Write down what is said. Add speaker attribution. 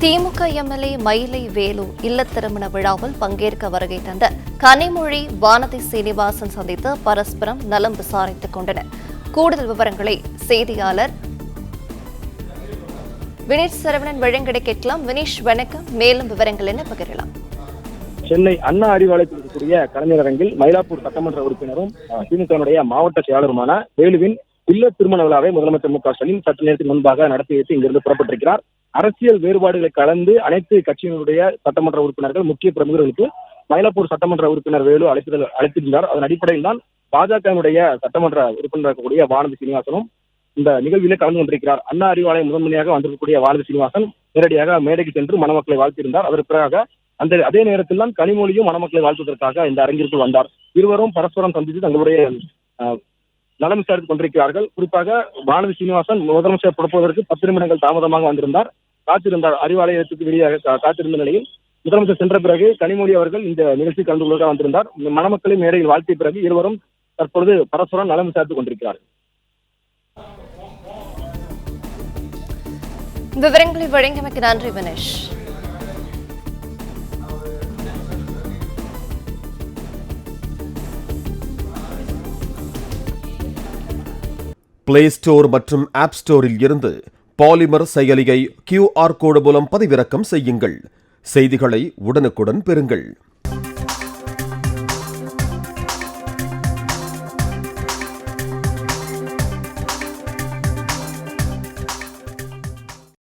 Speaker 1: திமுக MLA மயிலை வேலு இல்ல திருமண விழாவில் பங்கேற்க வருகை தந்த கனிமொழி, வானதி சீனிவாசன் சந்தித்து பரஸ்பரம் நலம் விசாரித்துக் கொண்டனர். கூடுதல் விவரங்களை செய்தியாளர் வினீஷ் சரவணன் வழங்கிட கேட்கலாம். வினீஷ், வணக்கம். மேலும் விவரங்கள் என்ன பகிரலாம்?
Speaker 2: சென்னை அண்ணா அறிவாலயத்தில் இருக்கக்கூடிய கலைஞரங்கில் மயிலாப்பூர் சட்டமன்ற உறுப்பினரும் திமுக மாவட்ட செயலாளருமான வேலுவின் இல்ல திருமண விழாவை முதலமைச்சர் மு.க. ஸ்டாலின் சற்று நேரத்துக்கு முன்பாக நடத்தி வைத்து இங்கிருந்து புறப்பட்டிருக்கிறார். அரசியல் வேறுபாடுகளை கலந்து அனைத்து கட்சியினுடைய சட்டமன்ற உறுப்பினர்கள், முக்கிய பிரமுகர்களுக்கு மயிலாப்பூர் சட்டமன்ற உறுப்பினர் வேலு அழைத்திருந்தார். அதன் அடிப்படையில் தான் பாஜகவினுடைய சட்டமன்ற உறுப்பினர் இருக்கக்கூடிய வானதி சீனிவாசனும் இந்த நிகழ்விலே கலந்து கொண்டிருக்கிறார். அண்ணா அறிவாலயம் முதன்மையாக வந்திருக்கக்கூடிய வானதி சீனிவாசன் நேரடியாக மேடைக்கு சென்று மணமக்களை வாழ்த்தியிருந்தார். அதற்கு பிறகு அதே நேரத்தில் தான் கனிமொழியும் மணமக்களை வாழ்த்துவதற்காக இந்த அரங்கிற்குள் வந்தார். இருவரும் பரஸ்பரம் சந்தித்து தங்களுடைய நலம் விசாரித்துக் கொண்டிருக்கிறார்கள். குறிப்பாக வானதி சீனிவாசன் முதலமைச்சர் புறப்படுவதற்கு 10 நிமிடங்கள் தாமதமாக காத்திருந்தார். அறிவாலயத்துக்கு வெளியாக காத்திருந்த நிலையில் முதலமைச்சர் சென்ற பிறகு கனிமொழி அவர்கள் இந்த நிகழ்ச்சி கலந்து கொள்ள வந்திருந்தார். மணமக்களை மேடையில் வாழ்த்திய பிறகு இருவரும் தற்பொழுது பரஸ்பரம் நலம் விசாரித்துக் கொண்டிருக்கிறார்கள்.
Speaker 1: விவரங்களை வழங்கியமைக்கு நன்றி வினேஷ்.
Speaker 3: பிளே ஸ்டோர் மற்றும் ஆப் ஸ்டோரில் இருந்து பாலிமர் செயலியை QR கோடு மூலம் பதிவிறக்கம் செய்யுங்கள். செய்திகளை உடனுக்குடன் பெறுங்கள்.